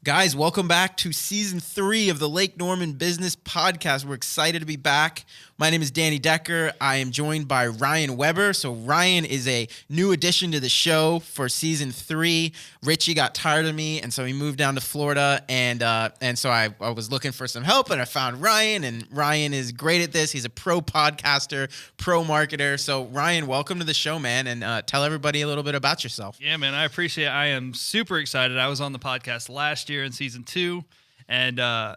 Guys, welcome back to Season 3 of the Lake Norman Business Podcast. We're excited to be back. My name is Danny Decker. I am joined by Ryan Weber. So Ryan is a new addition to the show for Season 3. Richie got tired of me, and so he moved down to Florida, and so I was looking for some help, and I found Ryan, and Ryan is great at this. He's a pro podcaster, pro marketer. So Ryan, welcome to the show, man, and tell everybody a little bit about yourself. Yeah, man, I appreciate it. I am super excited. I was on the podcast last year in Season 2, and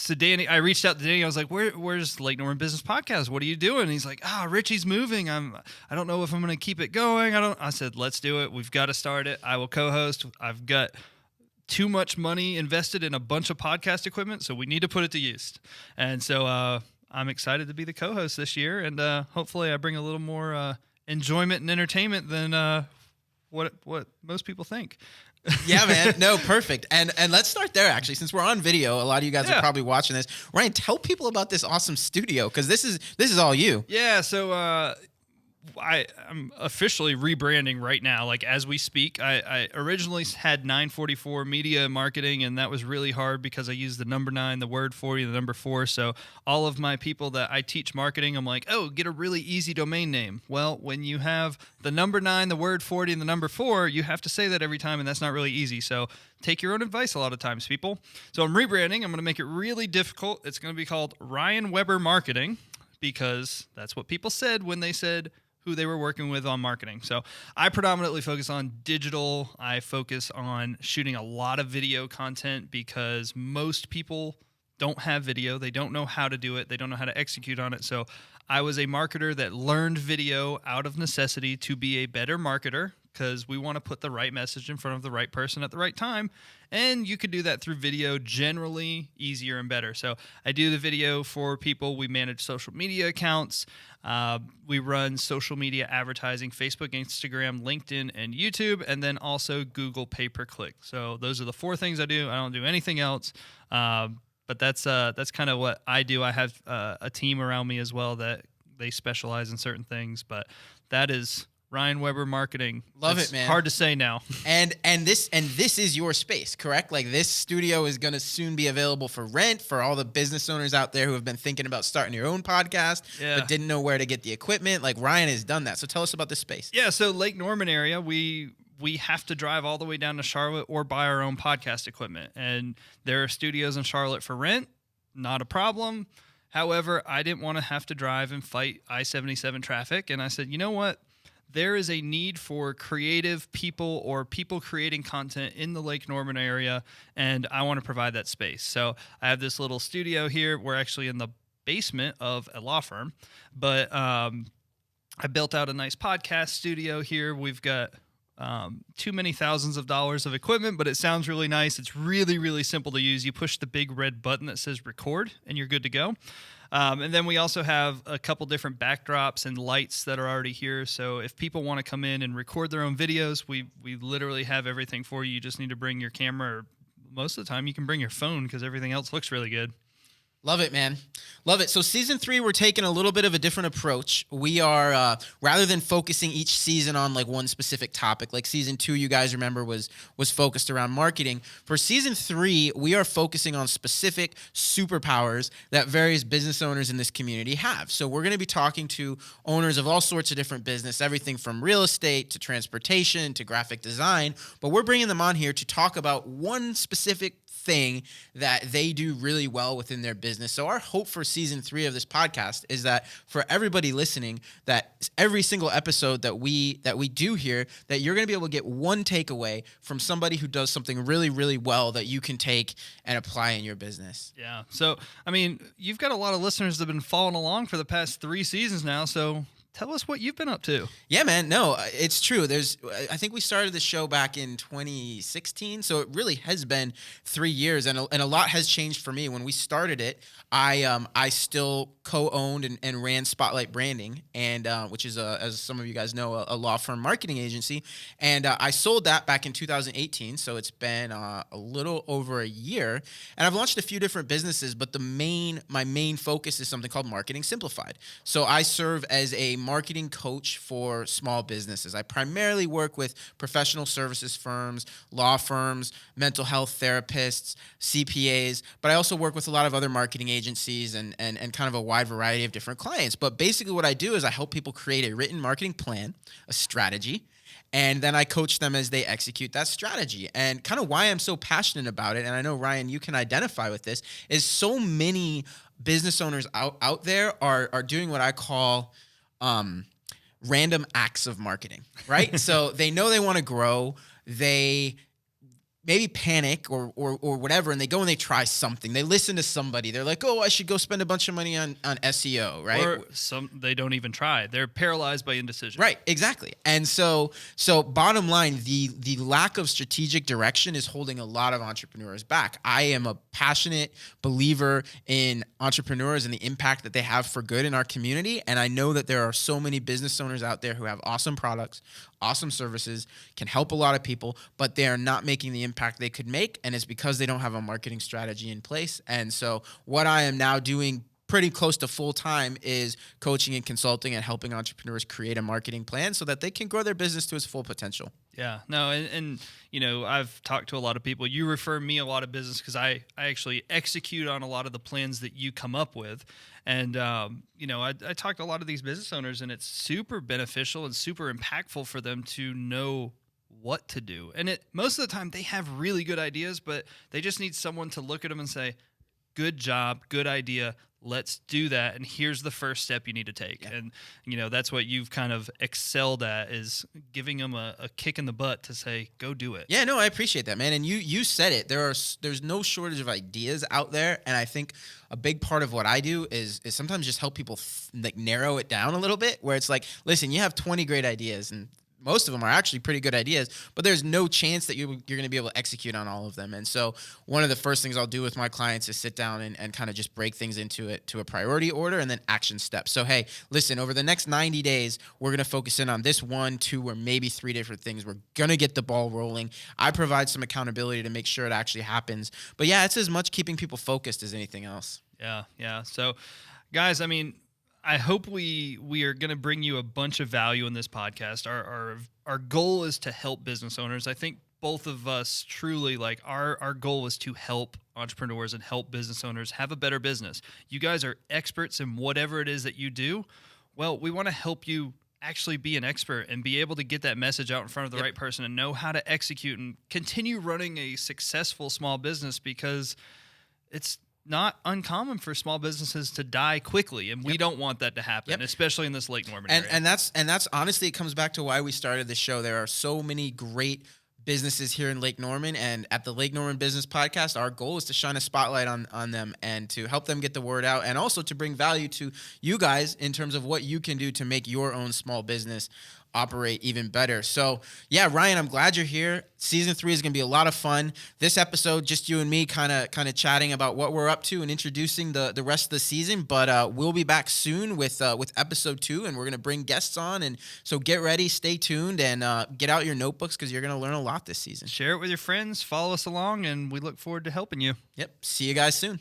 so Danny, I reached out to Danny. I was like, "Where's Lake Norman Business Podcast? What are you doing?" And he's like, Richie's moving. I don't know if I'm going to keep it going. I said, "Let's do it. We've got to start it. I will co-host. I've got too much money invested in a bunch of podcast equipment, so we need to put it to use." And so I'm excited to be the co-host this year, and hopefully I bring a little more enjoyment and entertainment than what most people think. Yeah, man. No, perfect. And let's start there, actually, since we're on video. A lot of you guys are probably watching this. Ryan, tell people about this awesome studio, because this is all you. Yeah, so I'm officially rebranding right now, like as we speak. I originally had 944 Media Marketing, and that was really hard because I used the number 9, the word 40, the number 4. So all of my people that I teach marketing, I'm like, get a really easy domain name. Well, when you have the number 9, the word 40, and the number 4, you have to say that every time, and that's not really easy. So take your own advice a lot of times, people. So I'm rebranding. I'm going to make it really difficult. It's going to be called Ryan Weber Marketing, because that's what people said when they said who they were working with on marketing. So I predominantly focus on digital. I focus on shooting a lot of video content because most people don't have video. They don't know how to do it. They don't know how to execute on it. So I was a marketer that learned video out of necessity to be a better marketer, because we want to put the right message in front of the right person at the right time. And you could do that through video, generally easier and better. So I do the video for people. We manage social media accounts. We run social media advertising, Facebook, Instagram, LinkedIn, and YouTube, and then also Google pay-per-click. So those are the 4 things I do. I don't do anything else. But that's kind of what I do. I have a team around me as well that they specialize in certain things. But that is Ryan Weber Marketing. Love it, man. Hard to say now. And this is your space, correct? Like, this studio is going to soon be available for rent for all the business owners out there who have been thinking about starting your own podcast, but didn't know where to get the equipment. Like, Ryan has done that. So tell us about this space. Yeah, so Lake Norman area, we have to drive all the way down to Charlotte or buy our own podcast equipment. And there are studios in Charlotte for rent, not a problem. However, I didn't want to have to drive and fight I-77 traffic. And I said, you know what? There is a need for creative people or people creating content in the Lake Norman area, and I want to provide that space. So I have this little studio here. We're actually in the basement of a law firm, but I built out a nice podcast studio here. We've got too many thousands of dollars of equipment, but it sounds really nice. It's really, really simple to use. You push the big red button that says record, and you're good to go. And then we also have a couple different backdrops and lights that are already here. So if people want to come in and record their own videos, we literally have everything for you. You just need to bring your camera, or most of the time you can bring your phone because everything else looks really good. Love it, man. Love it. So Season 3, we're taking a little bit of a different approach. We are, rather than focusing each season on like one specific topic, like Season 2, you guys remember, was focused around marketing. For Season 3, we are focusing on specific superpowers that various business owners in this community have. So we're going to be talking to owners of all sorts of different business, everything from real estate to transportation to graphic design. But we're bringing them on here to talk about one specific thing that they do really well within their business. So our hope for Season 3 of this podcast is that for everybody listening, that every single episode that we do here, that you're going to be able to get one takeaway from somebody who does something really, really well that you can take and apply in your business. Yeah. So, I mean, you've got a lot of listeners that have been following along for the past 3 seasons now. So tell us what you've been up to. Yeah, man. No, it's true. I think we started the show back in 2016, so it really has been 3 years, and a lot has changed for me. When we started it, I still co-owned and ran Spotlight Branding, and which is, as some of you guys know, a law firm marketing agency, and I sold that back in 2018, so it's been a little over a year, and I've launched a few different businesses, but my main focus is something called Marketing Simplified. So I serve as a marketing coach for small businesses. I primarily work with professional services firms, law firms, mental health therapists, CPAs, but I also work with a lot of other marketing agencies and kind of a wide variety of different clients. But basically what I do is I help people create a written marketing plan, a strategy, and then I coach them as they execute that strategy. And kind of why I'm so passionate about it, and I know, Ryan, you can identify with this, is so many business owners out there are doing what I call random acts of marketing, right? So they know they want to grow. They maybe panic or whatever, and they go and they try something. They listen to somebody. They're like, oh, I should go spend a bunch of money on SEO, right? Or they don't even try. They're paralyzed by indecision. Right, exactly. And so bottom line, the lack of strategic direction is holding a lot of entrepreneurs back. I am a passionate believer in entrepreneurs and the impact that they have for good in our community. And I know that there are so many business owners out there who have awesome products, awesome services, can help a lot of people, but they are not making the impact they could make. And it's because they don't have a marketing strategy in place. And so what I am now doing pretty close to full time is coaching and consulting and helping entrepreneurs create a marketing plan so that they can grow their business to its full potential. Yeah, no, and you know, I've talked to a lot of people. You refer me a lot of business because I actually execute on a lot of the plans that you come up with. And, you know, I talk to a lot of these business owners, and it's super beneficial and super impactful for them to know what to do. And most of the time they have really good ideas, but they just need someone to look at them and say, good job, good idea. Let's do that. And here's the first step you need to take. Yeah. And, you know, that's what you've kind of excelled at, is giving them a kick in the butt to say, go do it. Yeah, no, I appreciate that, man. And you said it. There's no shortage of ideas out there. And I think a big part of what I do is sometimes just help people like narrow it down a little bit, where it's like, listen, you have 20 great ideas, and most of them are actually pretty good ideas, but there's no chance that you're going to be able to execute on all of them. And so one of the first things I'll do with my clients is sit down and kind of just break things into a priority order and then action steps. So, hey, listen, over the next 90 days, we're going to focus in on this 1, 2, or maybe 3 different things. We're going to get the ball rolling. I provide some accountability to make sure it actually happens. But yeah, it's as much keeping people focused as anything else. Yeah. So, guys, I mean, I hope we are going to bring you a bunch of value in this podcast. Our goal is to help business owners. I think both of us truly, like, our goal is to help entrepreneurs and help business owners have a better business. You guys are experts in whatever it is that you do. Well, we want to help you actually be an expert and be able to get that message out in front of the right person and know how to execute and continue running a successful small business, because it's not uncommon for small businesses to die quickly, and we don't want that to happen, especially in this Lake Norman area. And that's honestly, it comes back to why we started the show. There are so many great businesses here in Lake Norman, and at the Lake Norman Business Podcast, our goal is to shine a spotlight on them and to help them get the word out, and also to bring value to you guys in terms of what you can do to make your own small business operate even better. So yeah, Ryan, I'm glad you're here. Season 3 is going to be a lot of fun. This episode, just you and me kind of chatting about what we're up to and introducing the rest of the season. But we'll be back soon with episode 2, and we're going to bring guests on. And so get ready, stay tuned, and get out your notebooks, because you're going to learn a lot this season. Share it with your friends, follow us along, and we look forward to helping you. Yep. See you guys soon.